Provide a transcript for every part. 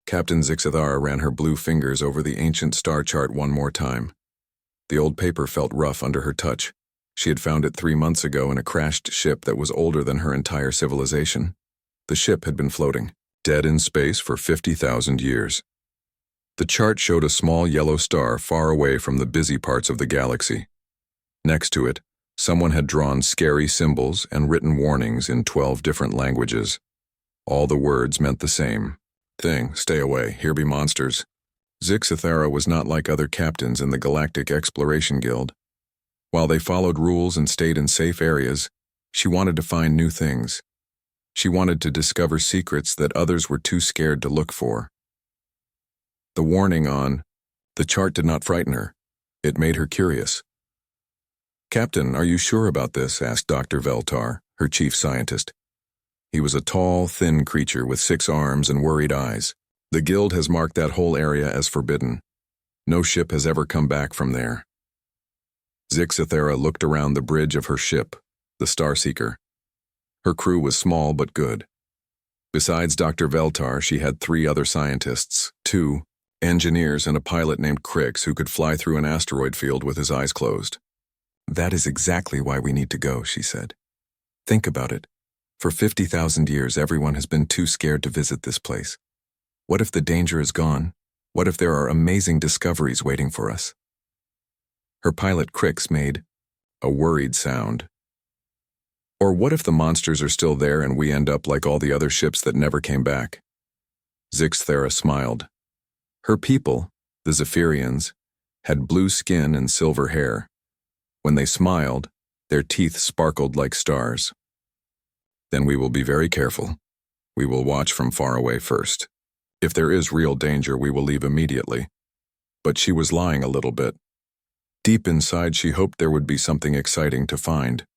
Captain Zixathara ran her blue fingers over the ancient star chart one more time. The old paper felt rough under her touch. She had found it 3 months ago in a crashed ship that was older than her entire civilization. The ship had been floating, dead in space for 50,000 years. The chart showed a small yellow star far away from the busy parts of the galaxy. Next to it, someone had drawn scary symbols and written warnings in 12 different languages. All the words meant the same thing: stay away, here be monsters. Zixathara was not like other captains in the Galactic Exploration Guild. While they followed rules and stayed in safe areas, she wanted to find new things. She wanted to discover secrets that others were too scared to look for. The warning on the chart did not frighten her. It made her curious. "Captain, are you sure about this?" asked Dr. Veltar, her chief scientist. He was a tall, thin creature with 6 arms and worried eyes. "The Guild has marked that whole area as forbidden. No ship has ever come back from there." Zixathara looked around the bridge of her ship, the Starseeker. Her crew was small but good. Besides Dr. Veltar, she had 3 other scientists, 2 engineers and a pilot named Crix who could fly through an asteroid field with his eyes closed. "That is exactly why we need to go," she said. "Think about it. For 50,000 years, everyone has been too scared to visit this place. What if the danger is gone? What if there are amazing discoveries waiting for us?" Her pilot Crix made a worried sound. "Or what if the monsters are still there and we end up like all the other ships that never came back?" Zixathara smiled. Her people, the Zephyrians, had blue skin and silver hair. When they smiled, their teeth sparkled like stars. "Then we will be very careful. We will watch from far away first. If there is real danger, we will leave immediately." But she was lying a little bit. Deep inside, she hoped there would be something exciting to find.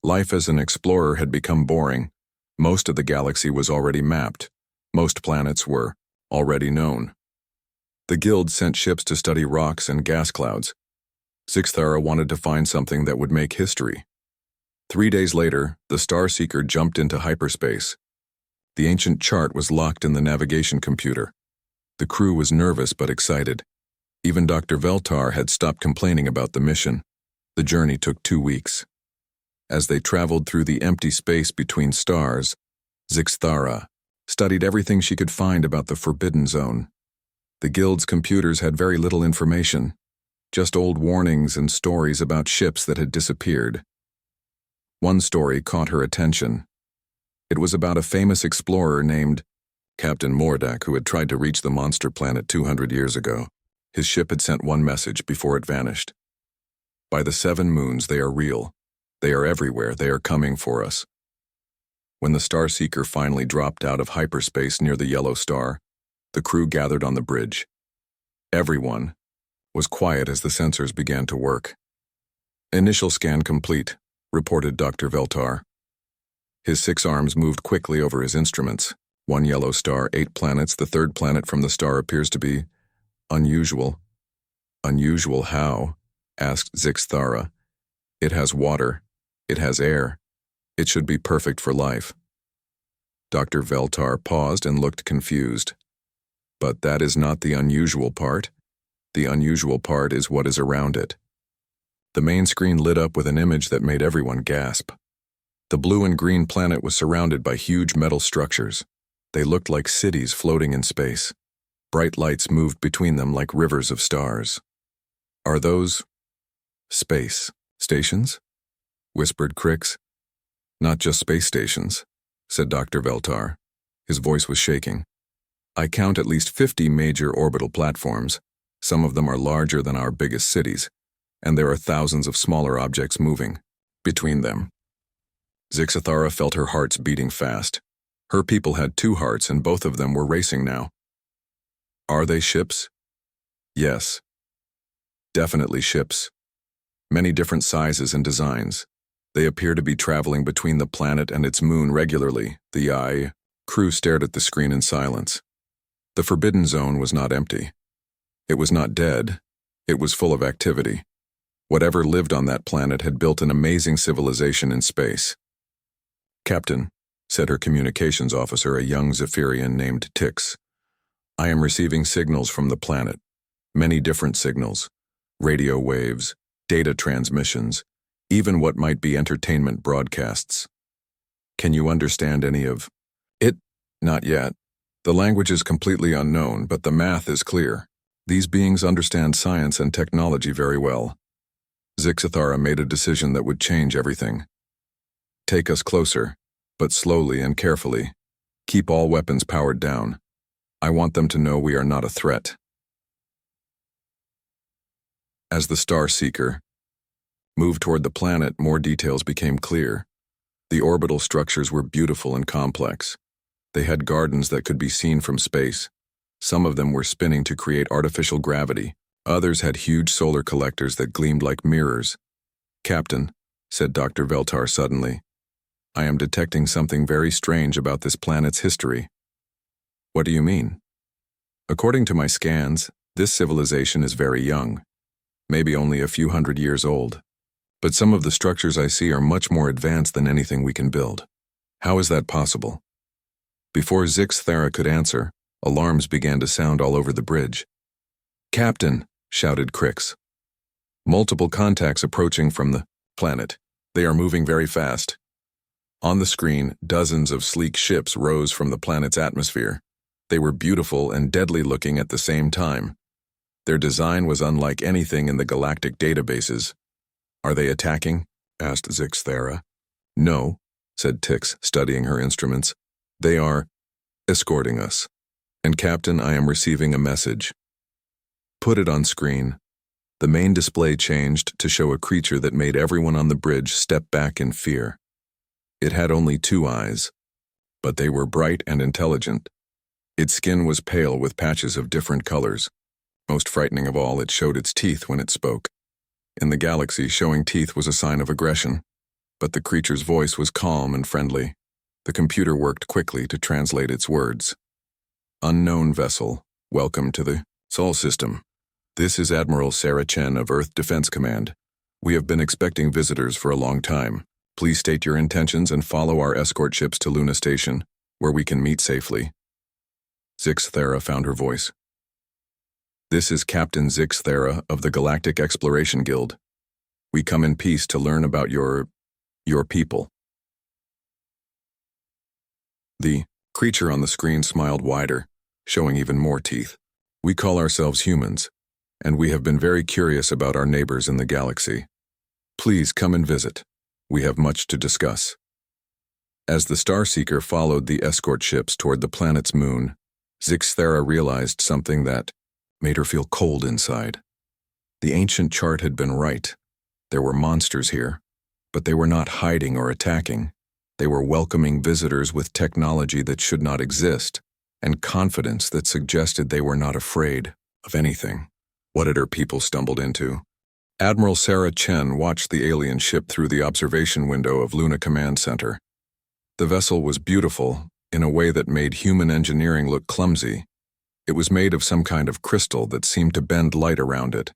Life as an explorer had become boring. Most of the galaxy was already mapped. Most planets were already known. The Guild sent ships to study rocks and gas clouds. Zixathara wanted to find something that would make history. 3 days later, the Starseeker jumped into hyperspace. The ancient chart was locked in the navigation computer. The crew was nervous but excited. Even Dr. Veltar had stopped complaining about the mission. The journey took 2 weeks. As they traveled through the empty space between stars, Zixathara studied everything she could find about the Forbidden Zone. The Guild's computers had very little information, just old warnings and stories about ships that had disappeared. One story caught her attention. It was about a famous explorer named Captain Mordak who had tried to reach the monster planet 200 years ago. His ship had sent one message before it vanished. "By the 7 moons, they are real. They are everywhere. They are coming for us." When the Starseeker finally dropped out of hyperspace near the yellow star, the crew gathered on the bridge. Everyone was quiet as the sensors began to work. "Initial scan complete," reported Dr. Veltar. His 6 arms moved quickly over his instruments. 1 yellow star, 8 planets. The 3rd planet from the star appears to be unusual. "Unusual how?" asked Zixathara. "It has water. It has air. It should be perfect for life." Dr. Veltar paused and looked confused. "But that is not the unusual part. The unusual part is what is around it." The main screen lit up with an image that made everyone gasp. The blue and green planet was surrounded by huge metal structures. They looked like cities floating in space. Bright lights moved between them like rivers of stars. "Are those space stations?" whispered Crix. "Not just space stations," said Dr. Veltar. His voice was shaking. "I count at least 50 major orbital platforms. Some of them are larger than our biggest cities, and there are thousands of smaller objects moving between them." Zixathara felt her hearts beating fast. Her people had 2 hearts, and both of them were racing now. "Are they ships?" "Yes. Definitely ships. Many different sizes and designs. They appear to be traveling between the planet and its moon regularly." The crew stared at the screen in silence. The Forbidden Zone was not empty. It was not dead. It was full of activity. Whatever lived on that planet had built an amazing civilization in space. "Captain," said her communications officer, a young Zephyrian named Tix, I am receiving signals from the planet. Many different signals. Radio waves, data transmissions, even what might be entertainment broadcasts. Can you understand any of it? Not yet. The language is completely unknown, but the math is clear. These beings understand science and technology very well. Zixathara made a decision that would change everything. Take us closer, but slowly and carefully. Keep all weapons powered down. I want them to know we are not a threat. As the Star Seeker moved toward the planet, more details became clear. The orbital structures were beautiful and complex. They had gardens that could be seen from space. Some of them were spinning to create artificial gravity. Others had huge solar collectors that gleamed like mirrors. "Captain," said Dr. Veltar suddenly, "I am detecting something very strange about this planet's history." "What do you mean?" "According to my scans, this civilization is very young, maybe only a few hundred years old. But some of the structures I see are much more advanced than anything we can build. How is that possible?" Before Zixathara could answer, alarms began to sound all over the bridge. "Captain," shouted Crix. "Multiple contacts approaching from the planet. They are moving very fast." On the screen, dozens of sleek ships rose from the planet's atmosphere. They were beautiful and deadly looking at the same time. Their design was unlike anything in the galactic databases. "Are they attacking?" asked Zixathara. "No," said Tix, studying her instruments. "They are escorting us. And Captain, I am receiving a message." "Put it on screen." The main display changed to show a creature that made everyone on the bridge step back in fear. It had only 2 eyes, but they were bright and intelligent. Its skin was pale with patches of different colors. Most frightening of all, it showed its teeth when it spoke. In the galaxy, showing teeth was a sign of aggression, but the creature's voice was calm and friendly. The computer worked quickly to translate its words. "Unknown vessel, welcome to the Sol system. This is Admiral Sarah Chen of Earth Defense Command. We have been expecting visitors for a long time. Please state your intentions and follow our escort ships to Luna Station, where we can meet safely." Zixathara found her voice. "This is Captain Zixathara of the Galactic Exploration Guild. We come in peace to learn about your people." The creature on the screen smiled wider, showing even more teeth. "We call ourselves humans, and we have been very curious about our neighbors in the galaxy. Please come and visit. We have much to discuss." As the Starseeker followed the escort ships toward the planet's moon, Zixathara realized something that made her feel cold inside. The ancient chart had been right. There were monsters here, but they were not hiding or attacking. They were welcoming visitors with technology that should not exist, and confidence that suggested they were not afraid of anything. What had her people stumbled into? Admiral Sarah Chen watched the alien ship through the observation window of Luna Command Center. The vessel was beautiful in a way that made human engineering look clumsy. It was made of some kind of crystal that seemed to bend light around it.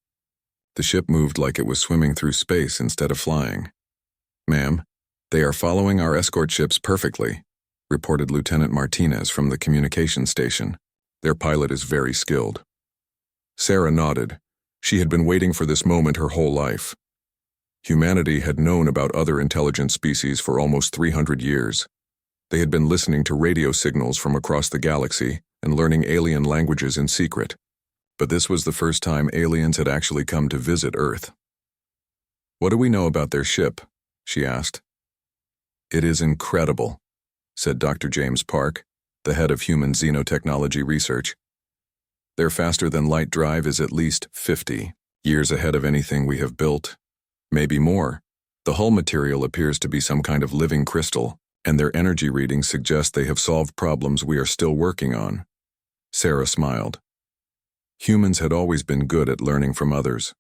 The ship moved like it was swimming through space instead of flying. "Ma'am, they are following our escort ships perfectly," reported Lieutenant Martinez from the communication station. "Their pilot is very skilled." Sarah nodded. She had been waiting for this moment her whole life. Humanity had known about other intelligent species for almost 300 years. They had been listening to radio signals from across the galaxy and learning alien languages in secret. But this was the first time aliens had actually come to visit Earth. "What do we know about their ship?" she asked. "It is incredible," said Dr. James Park, the head of Human Xenotechnology Research. "Their faster-than-light drive is at least 50 years ahead of anything we have built, maybe more. The hull material appears to be some kind of living crystal, and their energy readings suggest they have solved problems we are still working on." Sarah smiled. Humans had always been good at learning from others.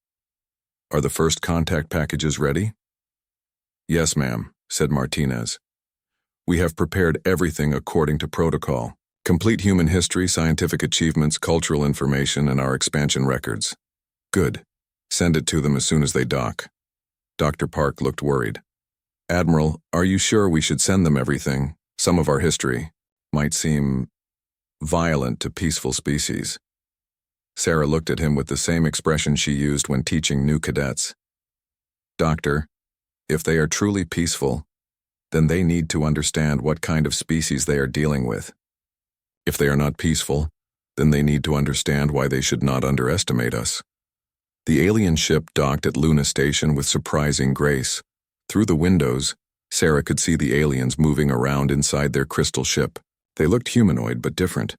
"Are the first contact packages ready?" "Yes, ma'am," said Martinez. "We have prepared everything according to protocol. Complete human history, scientific achievements, cultural information, and our expansion records." "Good. Send it to them as soon as they dock." Dr. Park looked worried. "Admiral, are you sure we should send them everything? Some of our history might seem violent to peaceful species. Sarah looked at him with the same expression she used when teaching new cadets. Doctor, if they are truly peaceful, then they need to understand what kind of species they are dealing with. If they are not peaceful, then they need to understand why they should not underestimate us. The alien ship docked at Luna Station with surprising grace. Through the windows, Sarah could see the aliens moving around inside their crystal ship. They looked humanoid but different.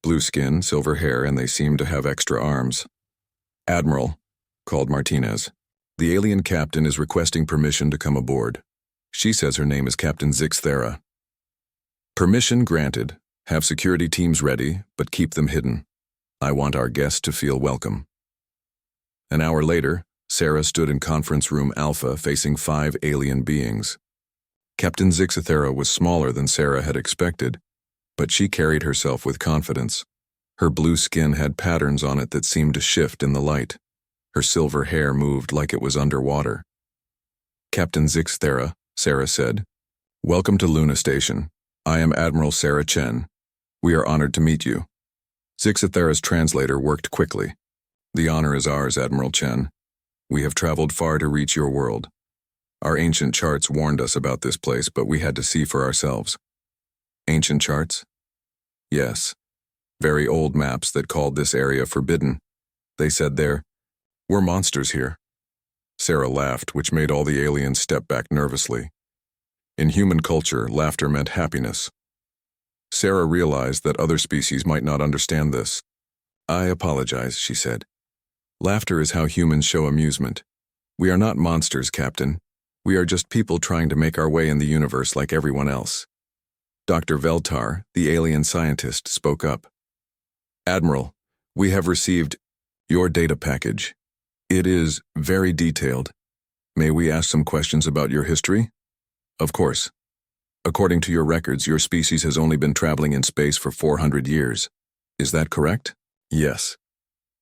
Blue skin, silver hair, and they seemed to have extra arms. "Admiral," called Martinez. "The alien captain is requesting permission to come aboard. She says her name is Captain Zixthera." "Permission granted. Have security teams ready, but keep them hidden. I want our guests to feel welcome." An hour later, Sarah stood in conference room Alpha facing 5 alien beings. Captain Zixthera was smaller than Sarah had expected, but she carried herself with confidence. Her blue skin had patterns on it that seemed to shift in the light. Her silver hair moved like it was underwater. "Captain Zixthera," Sarah said, "welcome to Luna Station. I am Admiral Sarah Chen. We are honored to meet you." Zixthera's translator worked quickly. "The honor is ours, Admiral Chen. We have traveled far to reach your world. Our ancient charts warned us about this place, but we had to see for ourselves." "Ancient charts?" "Yes. Very old maps that called this area forbidden. They said there were monsters here." Sarah laughed, which made all the aliens step back nervously. In human culture, laughter meant happiness. Sarah realized that other species might not understand this. "I apologize," she said. "Laughter is how humans show amusement. We are not monsters, Captain. We are just people trying to make our way in the universe like everyone else." Dr. Veltar, the alien scientist, spoke up. "Admiral, we have received your data package. It is very detailed. May we ask some questions about your history?" "Of course. According to your records, your species has only been traveling in space for 400 years. Is that correct?" "Yes.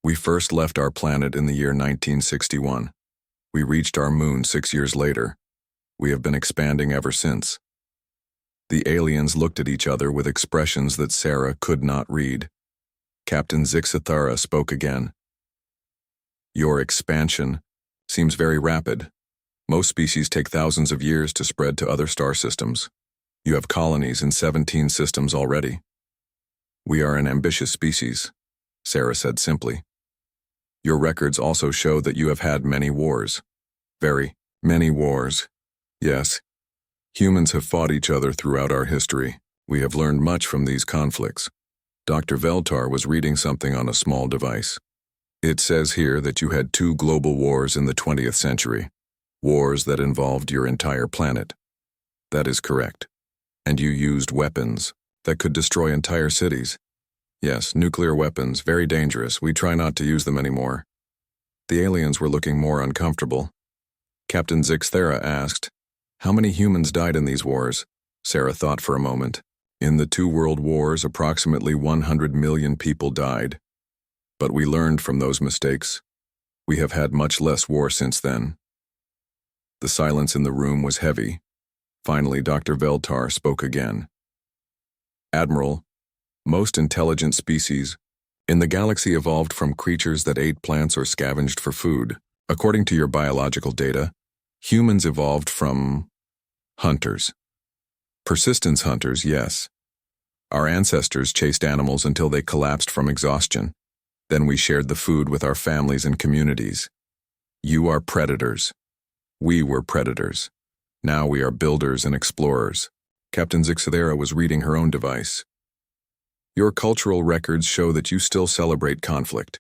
We first left our planet in the year 1961. We reached our moon 6 years later. We have been expanding ever since." The aliens looked at each other with expressions that Sarah could not read. Captain Zixthera spoke again. "Your expansion seems very rapid. Most species take thousands of years to spread to other star systems. You have colonies in 17 systems already." "We are an ambitious species," Sarah said simply. "Your records also show that you have had many wars." "Very many wars. Yes. Humans have fought each other throughout our history. We have learned much from these conflicts." Dr. Veltar was reading something on a small device. "It says here that you had 2 global wars in the 20th century. Wars that involved your entire planet." "That is correct. And you used weapons that could destroy entire cities." "Yes, nuclear weapons, very dangerous. We try not to use them anymore." The aliens were looking more uncomfortable. Captain Zixthera asked, "How many humans died in these wars?" Sarah thought for a moment. "In the 2 world wars, approximately 100 million people died. But we learned from those mistakes. We have had much less war since then." The silence in the room was heavy. Finally, Dr. Veltar spoke again. "Admiral, most intelligent species in the galaxy evolved from creatures that ate plants or scavenged for food. According to your biological data, humans evolved from hunters. Persistence hunters, yes. Our ancestors chased animals until they collapsed from exhaustion. Then we shared the food with our families and communities. You are predators. We were predators. Now we are builders and explorers." Captain Zixthera was reading her own device. "Your cultural records show that you still celebrate conflict.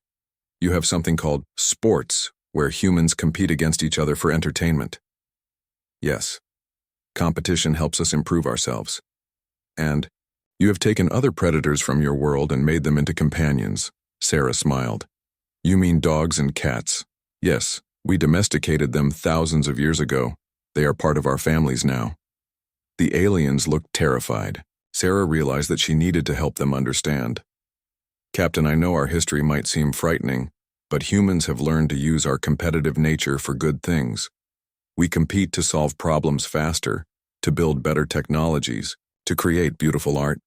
You have something called sports, where humans compete against each other for entertainment." "Yes. Competition helps us improve ourselves. And you have taken other predators from your world and made them into companions." Sarah smiled. "You mean dogs and cats?" "Yes, we domesticated them thousands of years ago. They are part of our families now." The aliens looked terrified. Sarah realized that she needed to help them understand. "Captain, I know our history might seem frightening, but humans have learned to use our competitive nature for good things. We compete to solve problems faster, to build better technologies, to create beautiful art.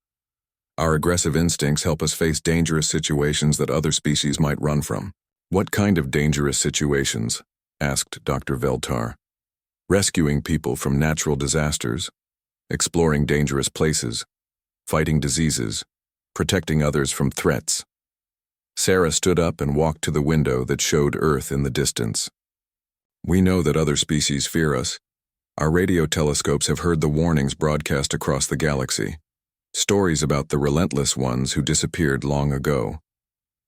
Our aggressive instincts help us face dangerous situations that other species might run from. What kind of dangerous situations? Asked Dr. Veltar. Rescuing people from natural disasters, exploring dangerous places, fighting diseases, protecting others from threats. Sarah stood up and walked to the window that showed Earth in the distance. We know that other species fear us. Our radio telescopes have heard the warnings broadcast across the galaxy. Stories about the relentless ones who disappeared long ago.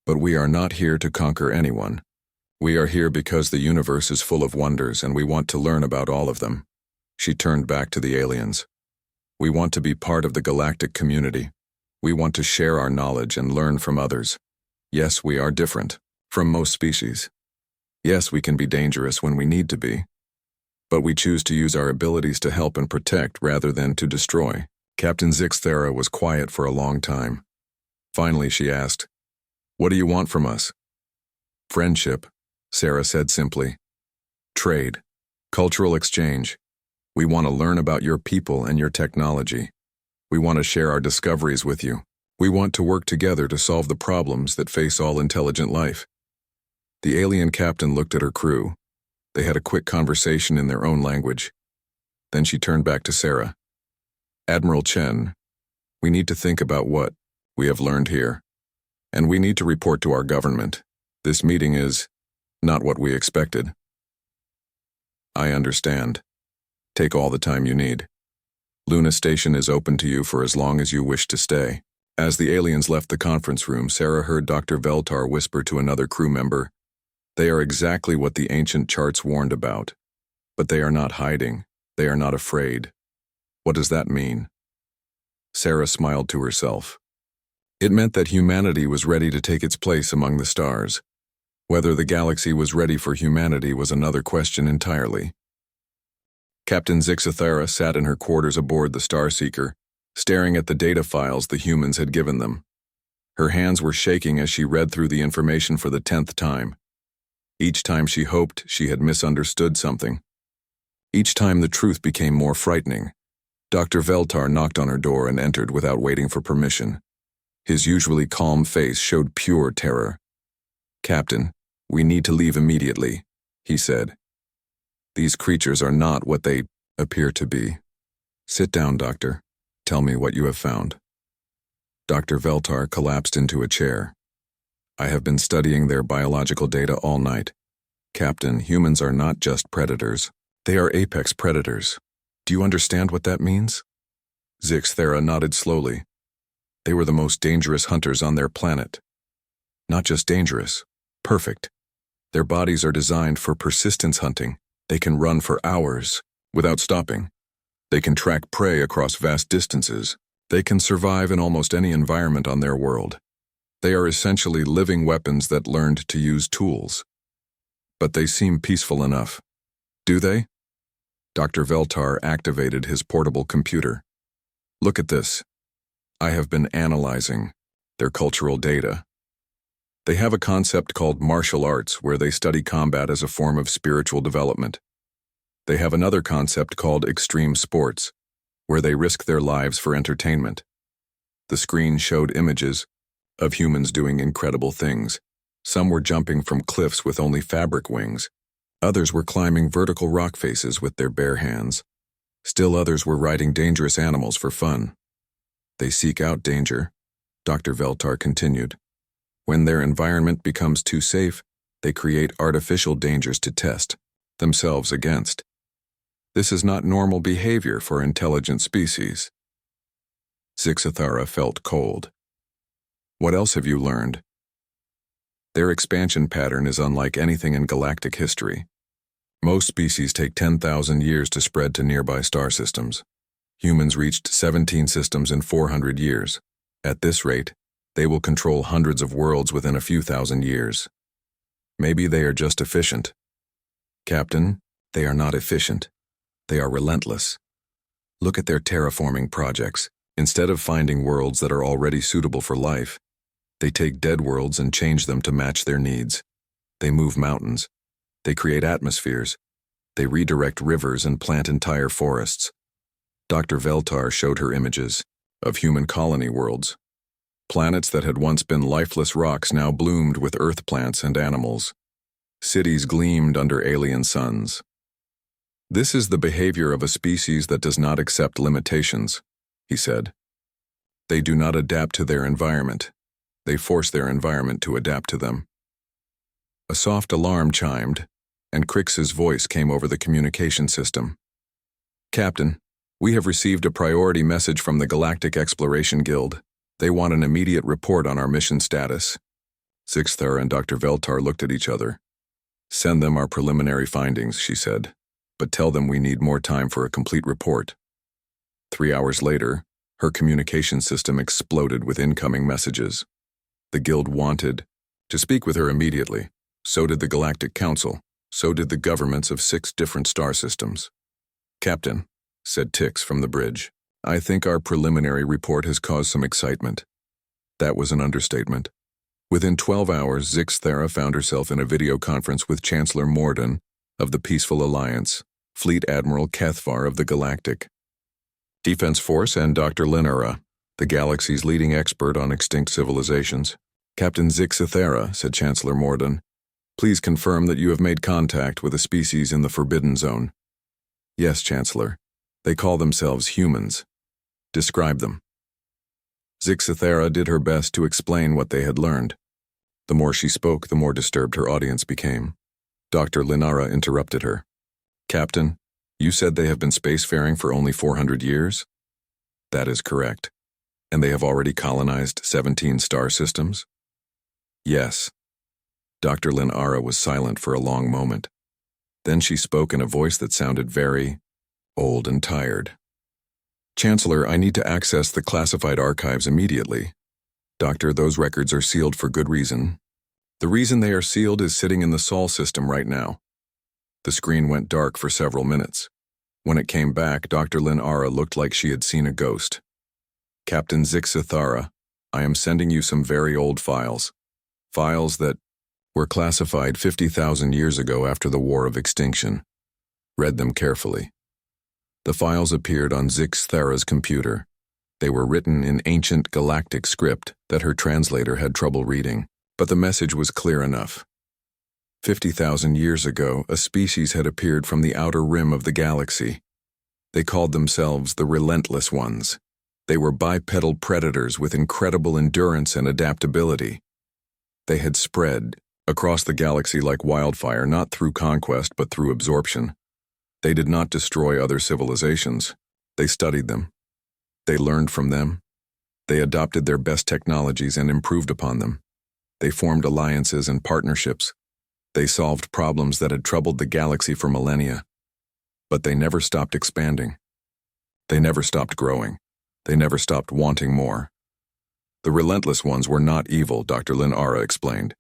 But we are not here to conquer anyone. We are here because the universe is full of wonders and we want to learn about all of them. She turned back to the aliens. We want to be part of the galactic community. We want to share our knowledge and learn from others. Yes, we are different from most species. Yes, we can be dangerous when we need to be. But we choose to use our abilities to help and protect rather than to destroy. Captain Zixthera was quiet for a long time. Finally, she asked, "What do you want from us?" "Friendship," Sarah said simply. "Trade. Cultural exchange. We want to learn about your people and your technology. We want to share our discoveries with you. We want to work together to solve the problems that face all intelligent life." The alien captain looked at her crew. They had a quick conversation in their own language. Then she turned back to Sarah. "Admiral Chen, we need to think about what we have learned here. And we need to report to our government. This meeting is not what we expected." "I understand. Take all the time you need. Luna Station is open to you for as long as you wish to stay." As the aliens left the conference room, Sarah heard Dr. Veltar whisper to another crew member, "They are exactly what the ancient charts warned about. But they are not hiding. They are not afraid." "What does that mean?" Sarah smiled to herself. It meant that humanity was ready to take its place among the stars. Whether the galaxy was ready for humanity was another question entirely. Captain Zixthera sat in her quarters aboard the Starseeker, staring at the data files the humans had given them. Her hands were shaking as she read through the information for the 10th time. Each time she hoped she had misunderstood something. Each time the truth became more frightening. Dr. Veltar knocked on her door and entered without waiting for permission. His usually calm face showed pure terror. "Captain, we need to leave immediately," he said. "These creatures are not what they appear to be." "Sit down, Doctor. Tell me what you have found." Dr. Veltar collapsed into a chair. "I have been studying their biological data all night. Captain, humans are not just predators. They are apex predators. Do you understand what that means?" Zixthera nodded slowly. "They were the most dangerous hunters on their planet. Not just dangerous, perfect. Their bodies are designed for persistence hunting. They can run for hours without stopping. They can track prey across vast distances. They can survive in almost any environment on their world. They are essentially living weapons that learned to use tools. But they seem peaceful enough. Do they?" Dr. Veltar activated his portable computer. "Look at this. I have been analyzing their cultural data. They have a concept called martial arts where they study combat as a form of spiritual development. They have another concept called extreme sports, where they risk their lives for entertainment. The screen showed images of humans doing incredible things. Some were jumping from cliffs with only fabric wings. Others were climbing vertical rock faces with their bare hands. Still others were riding dangerous animals for fun. They seek out danger," Dr. Veltar continued. "When their environment becomes too safe, they create artificial dangers to test themselves against. This is not normal behavior for intelligent species." Zixthera felt cold. "What else have you learned?" "Their expansion pattern is unlike anything in galactic history. Most species take 10,000 years to spread to nearby star systems. Humans reached 17 systems in 400 years. At this rate, they will control hundreds of worlds within a few thousand years. Maybe they are just efficient." "Captain, they are not efficient. They are relentless. Look at their terraforming projects. Instead of finding worlds that are already suitable for life, they take dead worlds and change them to match their needs. They move mountains. They create atmospheres. They redirect rivers and plant entire forests." Dr. Veltar showed her images of human colony worlds. Planets that had once been lifeless rocks now bloomed with earth plants and animals. Cities gleamed under alien suns. "This is the behavior of a species that does not accept limitations," he said. "They do not adapt to their environment. They force their environment to adapt to them." A soft alarm chimed, and Crix's voice came over the communication system. "Captain, we have received a priority message from the Galactic Exploration Guild. They want an immediate report on our mission status." Zixthara and Dr. Veltar looked at each other. "Send them our preliminary findings," she said, "but tell them we need more time for a complete report." 3 hours later, her communication system exploded with incoming messages. The Guild wanted to speak with her immediately. So did the Galactic Council. So did the governments of 6 different star systems. "Captain," said Tix from the bridge, "I think our preliminary report has caused some excitement." That was an understatement. Within 12 hours, Zixthara found herself in a video conference with Chancellor Morden of the Peaceful Alliance, Fleet Admiral Kethvar of the Galactic Defense Force, and Dr. Linara, the galaxy's leading expert on extinct civilizations. "Captain Zixthara," said Chancellor Morden, "please confirm that you have made contact with a species in the Forbidden Zone." "Yes, Chancellor. They call themselves humans." "Describe them." Zixthara did her best to explain what they had learned. The more she spoke, the more disturbed her audience became. Dr. Linara interrupted her. "Captain, you said they have been spacefaring for only 400 years?" "That is correct. And they have already colonized 17 star systems?" "Yes." Dr. Linara was silent for a long moment. Then she spoke in a voice that sounded very old and tired. "Chancellor, I need to access the classified archives immediately. Doctor, those records are sealed for good reason. The reason they are sealed is sitting in the Sol system right now." The screen went dark for several minutes. When it came back, Dr. Linara looked like she had seen a ghost. "Captain Zixthara, I am sending you some very old files. Files that were classified 50,000 years ago after the War of Extinction. Read them carefully." The files appeared on Zixthara's computer. They were written in ancient galactic script that her translator had trouble reading, but the message was clear enough. 50,000 years ago, a species had appeared from the outer rim of the galaxy. They called themselves the Relentless Ones. They were bipedal predators with incredible endurance and adaptability. They had spread across the galaxy like wildfire, not through conquest but through absorption. They did not destroy other civilizations. They studied them. They learned from them. They adopted their best technologies and improved upon them. They formed alliances and partnerships. They solved problems that had troubled the galaxy for millennia. But they never stopped expanding. They never stopped growing. They never stopped wanting more. The Relentless Ones were not evil, Dr. Linara explained.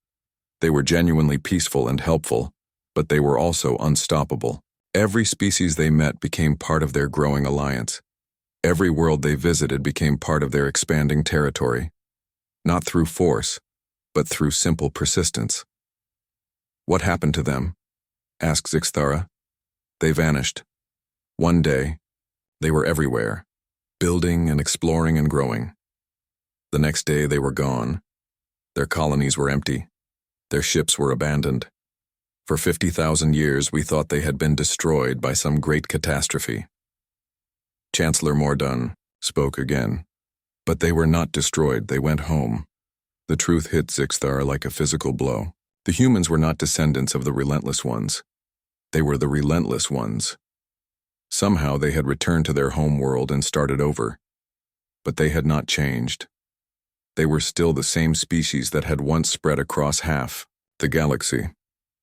They were genuinely peaceful and helpful, but they were also unstoppable. Every species they met became part of their growing alliance. Every world they visited became part of their expanding territory. Not through force, but through simple persistence. "What happened to them?" asked Zixthara. "They vanished. One day, they were everywhere, building and exploring and growing. The next day they were gone. Their colonies were empty. Their ships were abandoned. For 50,000 years we thought they had been destroyed by some great catastrophe." Chancellor Morden spoke again. "But they were not destroyed, they went home." The truth hit Zixthara like a physical blow. The humans were not descendants of the Relentless Ones. They were the Relentless Ones. Somehow they had returned to their home world and started over. But they had not changed. They were still the same species that had once spread across half the galaxy.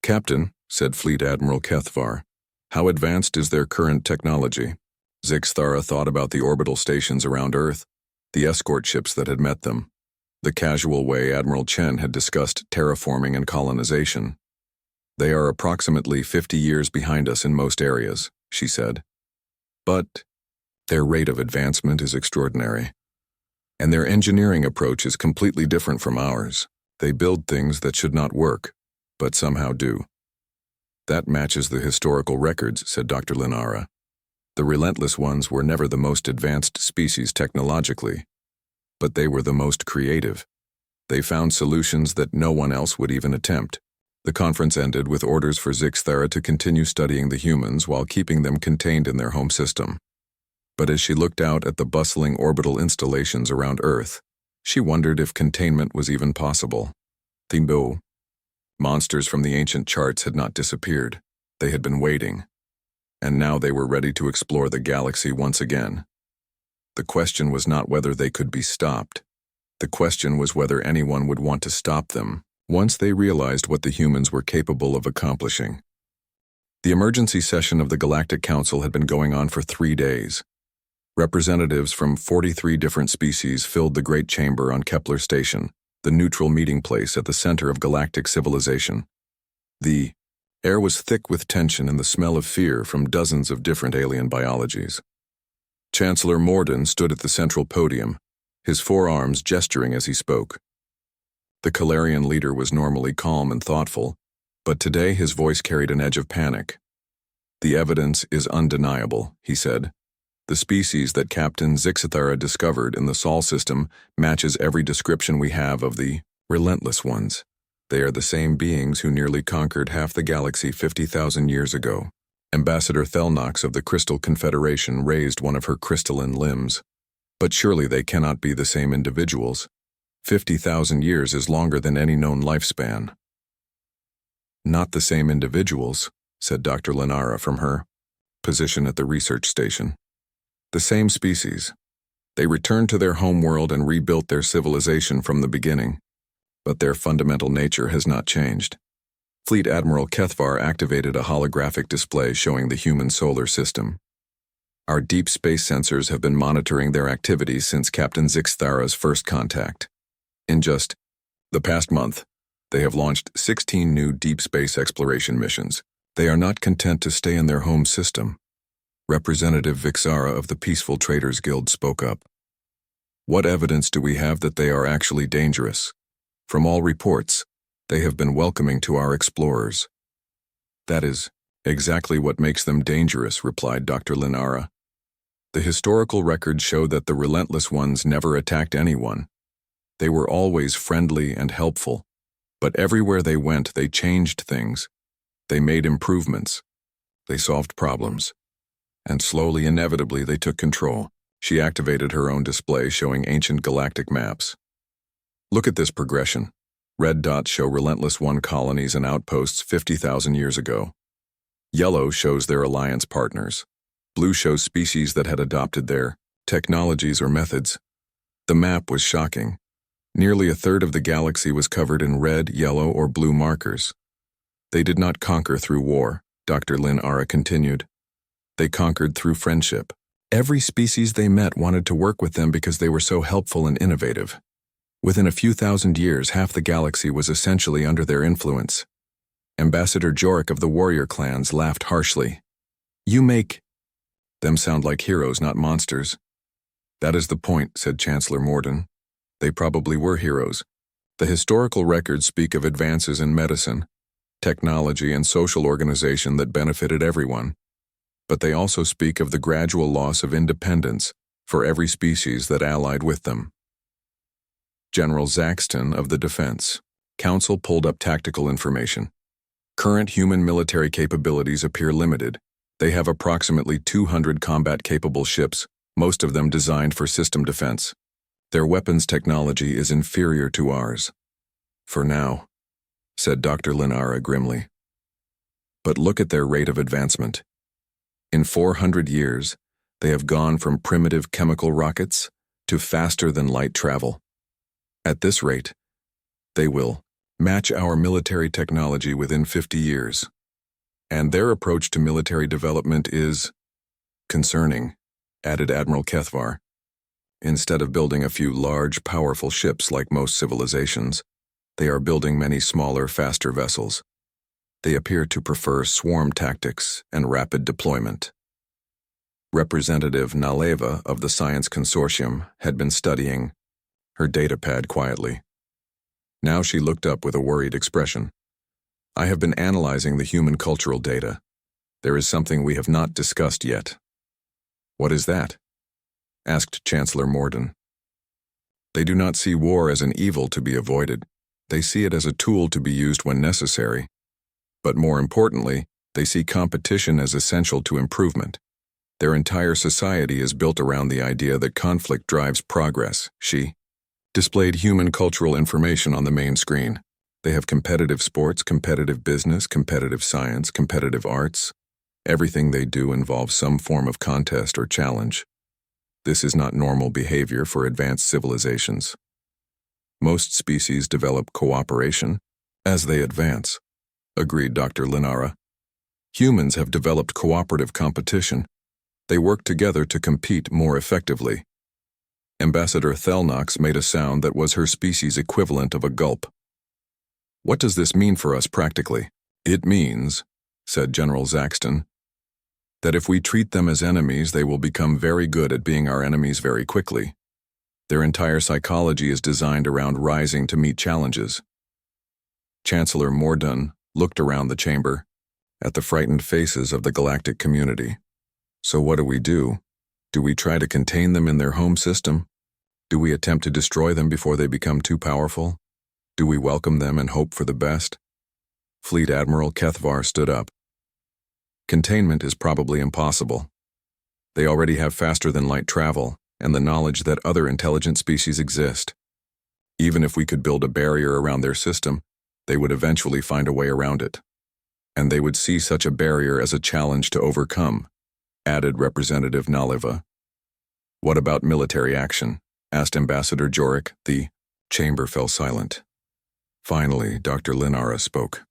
"Captain," said Fleet Admiral Kethvar, "how advanced is their current technology?" Zixthara thought about the orbital stations around Earth, the escort ships that had met them, the casual way Admiral Chen had discussed terraforming and colonization. "They are approximately 50 years behind us in most areas," she said. "But their rate of advancement is extraordinary. And their engineering approach is completely different from ours. They build things that should not work, but somehow do." "That matches the historical records," said Dr. Linara. "The Relentless Ones were never the most advanced species technologically, but they were the most creative. They found solutions that no one else would even attempt. The conference ended with orders for Zixthara to continue studying the humans while keeping them contained in their home system. But as she looked out at the bustling orbital installations around Earth, she wondered if containment was even possible. Thimbo. Monsters from the ancient charts had not disappeared. They had been waiting. And now they were ready to explore the galaxy once again. The question was not whether they could be stopped. The question was whether anyone would want to stop them once they realized what the humans were capable of accomplishing. The emergency session of the Galactic Council had been going on for 3 days. Representatives from 43 different species filled the Great Chamber on Kepler Station, the neutral meeting place at the center of galactic civilization. The air was thick with tension and the smell of fear from dozens of different alien biologies. Chancellor Morden stood at the central podium, his forearms gesturing as he spoke. The Calarian leader was normally calm and thoughtful, but today his voice carried an edge of panic. "The evidence is undeniable," he said. "The species that Captain Zixthara discovered in the Sol system matches every description we have of the relentless ones. They are the same beings who nearly conquered half the galaxy 50,000 years ago." Ambassador Thelnox of the Crystal Confederation raised one of her crystalline limbs. "But surely they cannot be the same individuals. 50,000 years is longer than any known lifespan." "Not the same individuals," said Dr. Linara from her position at the research station. "The same species. They returned to their homeworld and rebuilt their civilization from the beginning, but their fundamental nature has not changed." Fleet Admiral Kethvar activated a holographic display showing the human solar system. "Our deep space sensors have been monitoring their activities since Captain Zixthara's first contact. In just the past month, they have launched 16 new deep space exploration missions. They are not content to stay in their home system." Representative Vixara of the Peaceful Traders Guild spoke up. "What evidence do we have that they are actually dangerous? From all reports, they have been welcoming to our explorers." "That is exactly what makes them dangerous," replied Dr. Linara. "The historical records show that the relentless ones never attacked anyone. They were always friendly and helpful, but everywhere they went they changed things. They made improvements. They solved problems. And slowly, inevitably, they took control." She activated her own display showing ancient galactic maps. "Look at this progression. Red dots show Relentless One colonies and outposts 50,000 years ago. Yellow shows their alliance partners. Blue shows species that had adopted their technologies or methods." The map was shocking. Nearly a third of the galaxy was covered in red, yellow, or blue markers. "They did not conquer through war," Dr. Linara continued. "They conquered through friendship. Every species they met wanted to work with them because they were so helpful and innovative. Within a few thousand years, half the galaxy was essentially under their influence." Ambassador Jorik of the warrior clans laughed harshly. "You make them sound like heroes, not monsters." "That is the point," said Chancellor Morden. "They probably were heroes. The historical records speak of advances in medicine, technology, and social organization that benefited everyone. But they also speak of the gradual loss of independence for every species that allied with them." General Zaxton of the Defense Council pulled up tactical information. "Current human military capabilities appear limited. They have approximately 200 combat-capable ships, most of them designed for system defense. Their weapons technology is inferior to ours. For now," said Dr. Linara grimly. "But look at their rate of advancement. In 400 years, they have gone from primitive chemical rockets to faster-than-light travel. At this rate, they will match our military technology within 50 years. And their approach to military development is concerning," added Admiral Kethvar. "Instead of building a few large, powerful ships like most civilizations, they are building many smaller, faster vessels. They appear to prefer swarm tactics and rapid deployment." Representative Naleva of the Science Consortium had been studying her datapad quietly. Now she looked up with a worried expression. "I have been analyzing the human cultural data. There is something we have not discussed yet." "What is that?" asked Chancellor Morden. They do not see war as an evil to be avoided. They see it as a tool to be used when necessary. But more importantly, they see competition as essential to improvement. Their entire society is built around the idea that conflict drives progress. She displayed human cultural information on the main screen. They have competitive sports, competitive business, competitive science, competitive arts. Everything they do involves some form of contest or challenge. This is not normal behavior for advanced civilizations. Most species develop cooperation as they advance, agreed Dr. Linara. Humans have developed cooperative competition. They work together to compete more effectively. Ambassador Thelnox made a sound that was her species' equivalent of a gulp. What does this mean for us practically? It means, said General Zaxton, that if we treat them as enemies, they will become very good at being our enemies very quickly. Their entire psychology is designed around rising to meet challenges. Chancellor Mordun looked around the chamber, at the frightened faces of the galactic community. So what do? Do we try to contain them in their home system? Do we attempt to destroy them before they become too powerful? Do we welcome them and hope for the best? Fleet Admiral Kethvar stood up. Containment is probably impossible. They already have faster-than-light travel and the knowledge that other intelligent species exist. Even if we could build a barrier around their system, they would eventually find a way around it. And they would see such a barrier as a challenge to overcome, added Representative Naliva. What about military action? Asked Ambassador Jorik. The chamber fell silent. Finally, Dr. Linara spoke.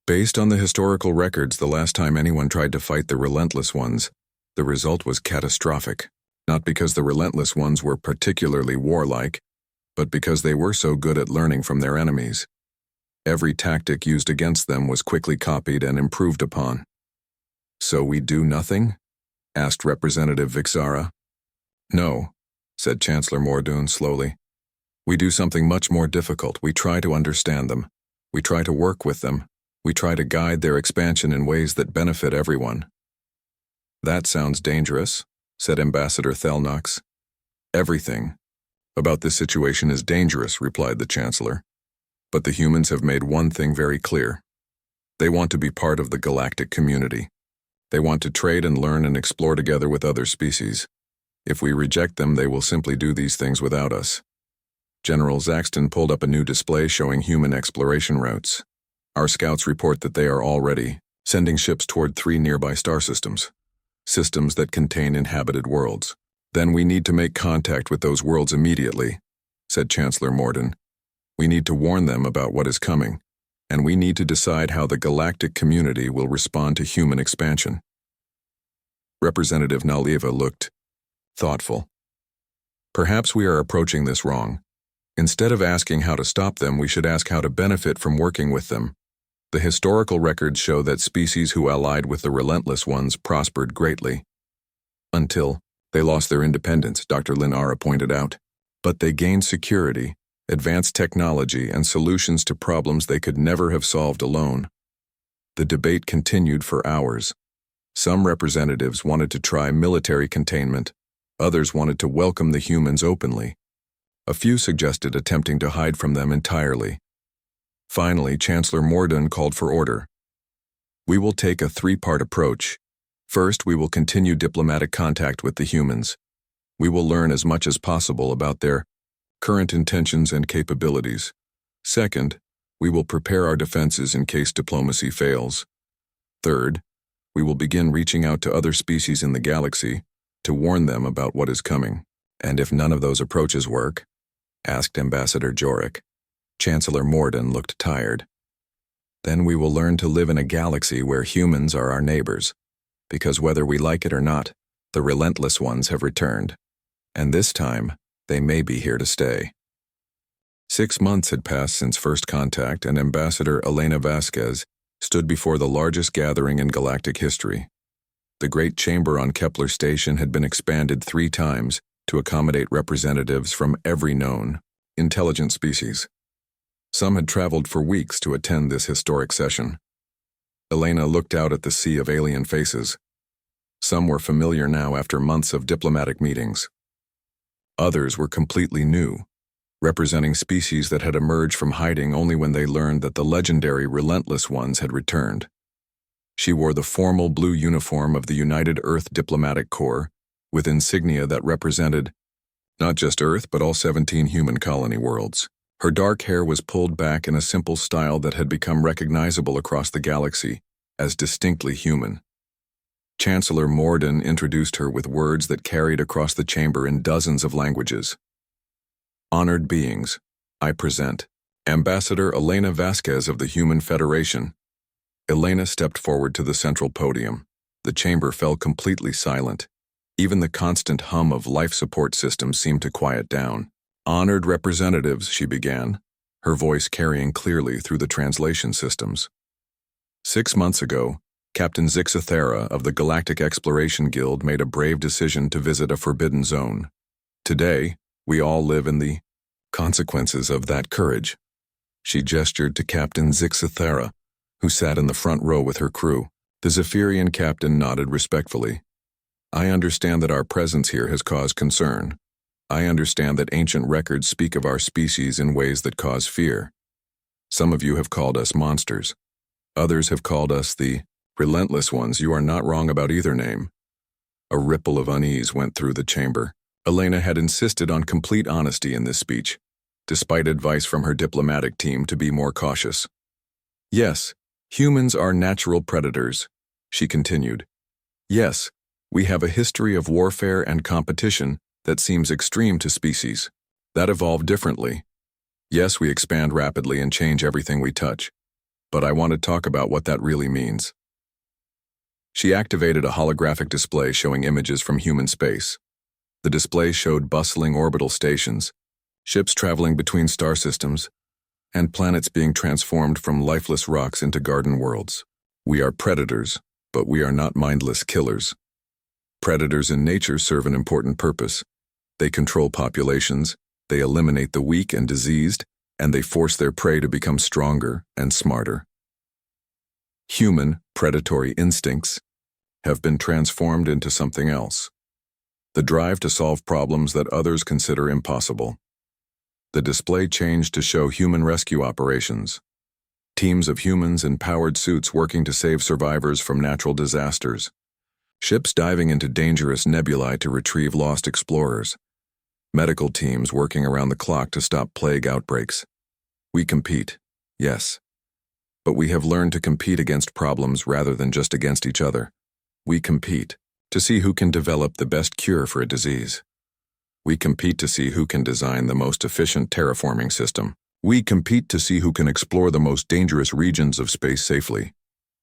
Based on the historical records, the last time anyone tried to fight the relentless ones, the result was catastrophic. Not because the relentless ones were particularly warlike, but because they were so good at learning from their enemies. Every tactic used against them was quickly copied and improved upon. So we do nothing? Asked Representative Vixara. No, said Chancellor Mordun slowly. We do something much more difficult. We try to understand them. We try to work with them. We try to guide their expansion in ways that benefit everyone. That sounds dangerous, said Ambassador Thelnox. Everything about this situation is dangerous, replied the Chancellor. But the humans have made one thing very clear. They want to be part of the galactic community. They want to trade and learn and explore together with other species. If we reject them, they will simply do these things without us. General Zaxton pulled up a new display showing human exploration routes. Our scouts report that they are already sending ships toward 3 nearby star systems that contain inhabited worlds. Then we need to make contact with those worlds immediately, said Chancellor Mordun. We need to warn them about what is coming, and we need to decide how the galactic community will respond to human expansion. Representative Naliva looked thoughtful. Perhaps we are approaching this wrong. Instead of asking how to stop them, we should ask how to benefit from working with them. The historical records show that species who allied with the relentless ones prospered greatly. Until they lost their independence, Dr. Linara pointed out. But they gained security, advanced technology, and solutions to problems they could never have solved alone. The debate continued for hours. Some representatives wanted to try military containment. Others wanted to welcome the humans openly. A few suggested attempting to hide from them entirely. Finally, Chancellor Mordun called for order. We will take a 3-part approach. First, we will continue diplomatic contact with the humans. We will learn as much as possible about their current intentions and capabilities. Second, we will prepare our defenses in case diplomacy fails. Third, we will begin reaching out to other species in the galaxy to warn them about what is coming. And if none of those approaches work, asked Ambassador Jorik. Chancellor Mordun looked tired. Then we will learn to live in a galaxy where humans are our neighbors, because whether we like it or not, the relentless ones have returned. And this time, they may be here to stay. 6 months had passed since first contact, and Ambassador Elena Vasquez stood before the largest gathering in galactic history. The great chamber on Kepler Station had been expanded 3 times to accommodate representatives from every known intelligent species. Some had traveled for weeks to attend this historic session. Elena looked out at the sea of alien faces. Some were familiar now after months of diplomatic meetings. Others were completely new, representing species that had emerged from hiding only when they learned that the legendary relentless ones had returned. She wore the formal blue uniform of the United Earth Diplomatic Corps, with insignia that represented not just Earth but all 17 human colony worlds. Her dark hair was pulled back in a simple style that had become recognizable across the galaxy as distinctly human. Chancellor Morden introduced her with words that carried across the chamber in dozens of languages. Honored beings, I present Ambassador Elena Vasquez of the Human Federation. Elena stepped forward to the central podium. The chamber fell completely silent. Even the constant hum of life support systems seemed to quiet down. Honored representatives, she began, her voice carrying clearly through the translation systems. 6 months ago, Captain Zixathera of the Galactic Exploration Guild made a brave decision to visit a forbidden zone. Today, we all live in the consequences of that courage. She gestured to Captain Zixathera, who sat in the front row with her crew. The Zephyrian captain nodded respectfully. I understand that our presence here has caused concern. I understand that ancient records speak of our species in ways that cause fear. Some of you have called us monsters. Others have called us the relentless ones. You are not wrong about either name. A ripple of unease went through the chamber. Elena had insisted on complete honesty in this speech, despite advice from her diplomatic team to be more cautious. Yes, humans are natural predators, she continued. Yes, we have a history of warfare and competition that seems extreme to species that evolve differently. Yes, we expand rapidly and change everything we touch, but I want to talk about what that really means. She activated a holographic display showing images from human space. The display showed bustling orbital stations, ships traveling between star systems, and planets being transformed from lifeless rocks into garden worlds. We are predators, but we are not mindless killers. Predators in nature serve an important purpose. They control populations, they eliminate the weak and diseased, and they force their prey to become stronger and smarter. Human, predatory instincts have been transformed into something else. The drive to solve problems that others consider impossible. The display changed to show human rescue operations. Teams of humans in powered suits working to save survivors from natural disasters. Ships diving into dangerous nebulae to retrieve lost explorers. Medical teams working around the clock to stop plague outbreaks. We compete, yes. But we have learned to compete against problems rather than just against each other. We compete to see who can develop the best cure for a disease. We compete to see who can design the most efficient terraforming system. We compete to see who can explore the most dangerous regions of space safely.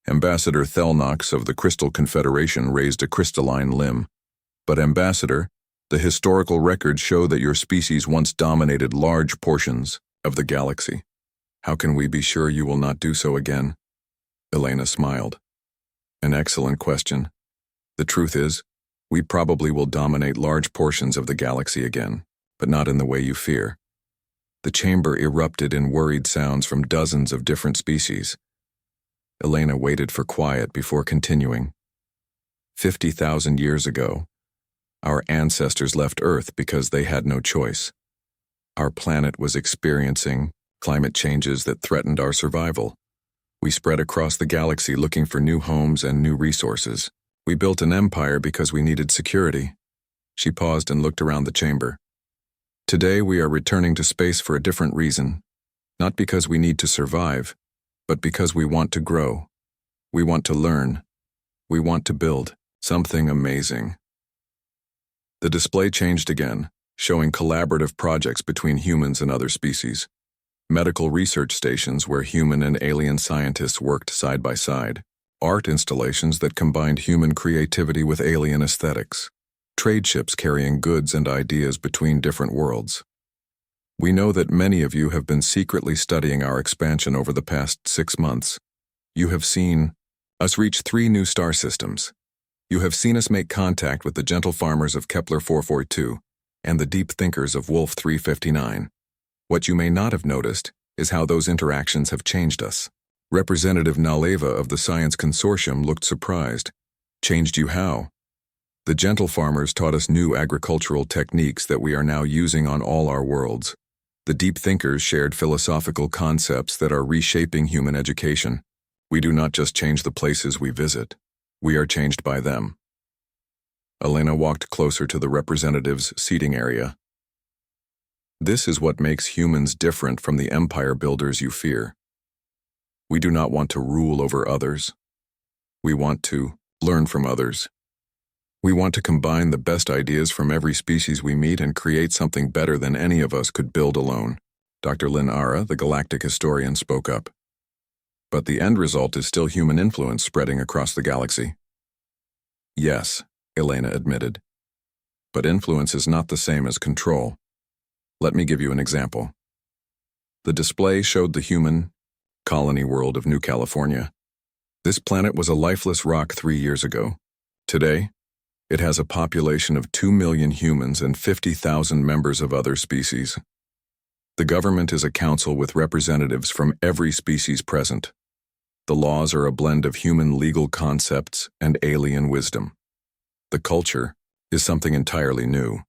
Ambassador Thelnox of the Crystal Confederation raised a crystalline limb. But Ambassador, the historical records show that your species once dominated large portions of the galaxy. How can we be sure you will not do so again? Elena smiled. An excellent question. The truth is, we probably will dominate large portions of the galaxy again, but not in the way you fear. The chamber erupted in worried sounds from dozens of different species. Elena waited for quiet before continuing. 50,000 years ago, our ancestors left Earth because they had no choice. Our planet was experiencing climate changes that threatened our survival. We spread across the galaxy looking for new homes and new resources. We built an empire because we needed security. She paused and looked around the chamber. Today we are returning to space for a different reason. Not because we need to survive, but because we want to grow. We want to learn. We want to build something amazing. The display changed again, showing collaborative projects between humans and other species. Medical research stations where human and alien scientists worked side by side. Art installations that combined human creativity with alien aesthetics. Trade ships carrying goods and ideas between different worlds. We know that many of you have been secretly studying our expansion over the past 6 months. You have seen us reach 3 new star systems. You have seen us make contact with the gentle farmers of Kepler 442 and the deep thinkers of Wolf 359. What you may not have noticed is how those interactions have changed us. Representative Naleva of the Science Consortium looked surprised. Changed you how? The gentle farmers taught us new agricultural techniques that we are now using on all our worlds. The deep thinkers shared philosophical concepts that are reshaping human education. We do not just change the places we visit. We are changed by them. Elena walked closer to the representatives' seating area. This is what makes humans different from the empire builders you fear. We do not want to rule over others. We want to learn from others. We want to combine the best ideas from every species we meet and create something better than any of us could build alone. Dr. Lynn Ara, the galactic historian, spoke up. But the end result is still human influence spreading across the galaxy. Yes, Elena admitted. But influence is not the same as control. Let me give you an example. The display showed the human colony world of New California. This planet was a lifeless rock 3 years ago. Today, it has a population of 2 million humans and 50,000 members of other species. The government is a council with representatives from every species present. The laws are a blend of human legal concepts and alien wisdom. The culture is something entirely new.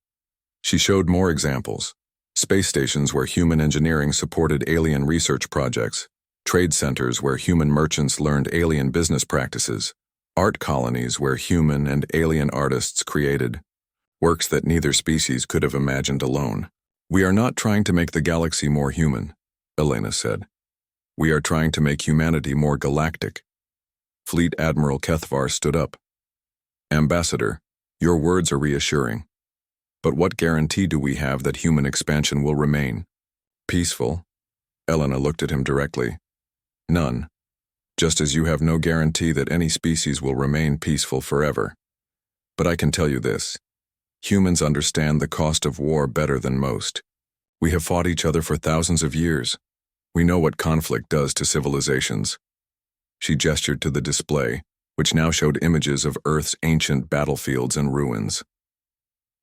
She showed more examples. Space stations where human engineering supported alien research projects, trade centers where human merchants learned alien business practices, art colonies where human and alien artists created works that neither species could have imagined alone. We are not trying to make the galaxy more human, Elena said. We are trying to make humanity more galactic. Fleet Admiral Kethvar stood up. Ambassador, your words are reassuring. But what guarantee do we have that human expansion will remain peaceful? Elena looked at him directly. None. Just as you have no guarantee that any species will remain peaceful forever. But I can tell you this. Humans understand the cost of war better than most. We have fought each other for thousands of years. We know what conflict does to civilizations. She gestured to the display, which now showed images of Earth's ancient battlefields and ruins.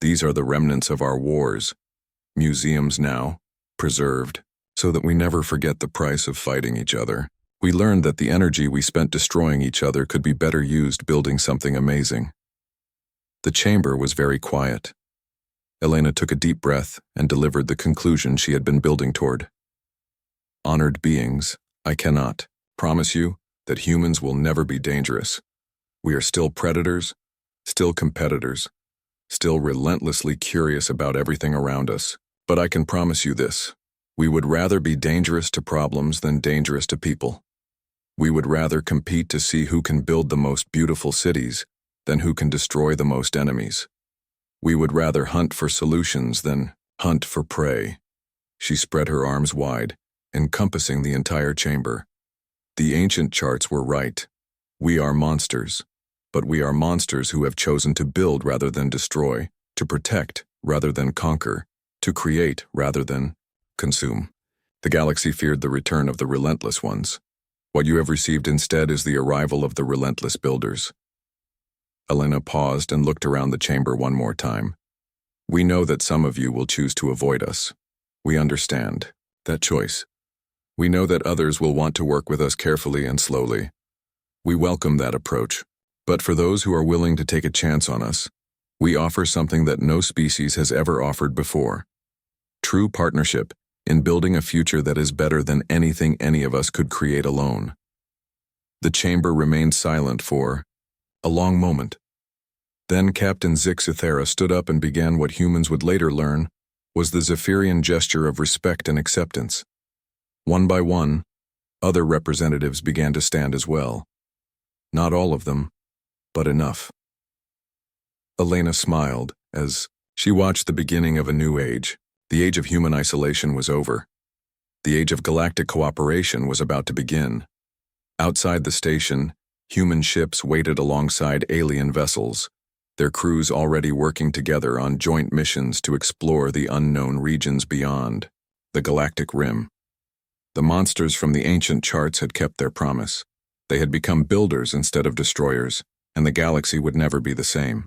These are the remnants of our wars, museums now, preserved, so that we never forget the price of fighting each other. We learned that the energy we spent destroying each other could be better used building something amazing. The chamber was very quiet. Elena took a deep breath and delivered the conclusion she had been building toward. Honored beings, I cannot promise you that humans will never be dangerous. We are still predators, still competitors, still relentlessly curious about everything around us. But I can promise you this. We would rather be dangerous to problems than dangerous to people. We would rather compete to see who can build the most beautiful cities than who can destroy the most enemies. We would rather hunt for solutions than hunt for prey. She spread her arms wide, encompassing the entire chamber. The ancient charts were right. We are monsters. But we are monsters who have chosen to build rather than destroy, to protect rather than conquer, to create rather than consume. The galaxy feared the return of the relentless ones. What you have received instead is the arrival of the relentless builders. Elena paused and looked around the chamber one more time. We know that some of you will choose to avoid us. We understand that choice. We know that others will want to work with us carefully and slowly. We welcome that approach. But for those who are willing to take a chance on us, we offer something that no species has ever offered before. True partnership in building a future that is better than anything any of us could create alone. The chamber remained silent for a long moment. Then Captain Zixithera stood up and began what humans would later learn was the Zephyrian gesture of respect and acceptance. One by one, other representatives began to stand as well. Not all of them, but enough. Elena smiled as she watched the beginning of a new age. The age of human isolation was over. The age of galactic cooperation was about to begin. Outside the station, human ships waited alongside alien vessels, their crews already working together on joint missions to explore the unknown regions beyond the galactic rim. The monsters from the ancient charts had kept their promise. They had become builders instead of destroyers, and the galaxy would never be the same.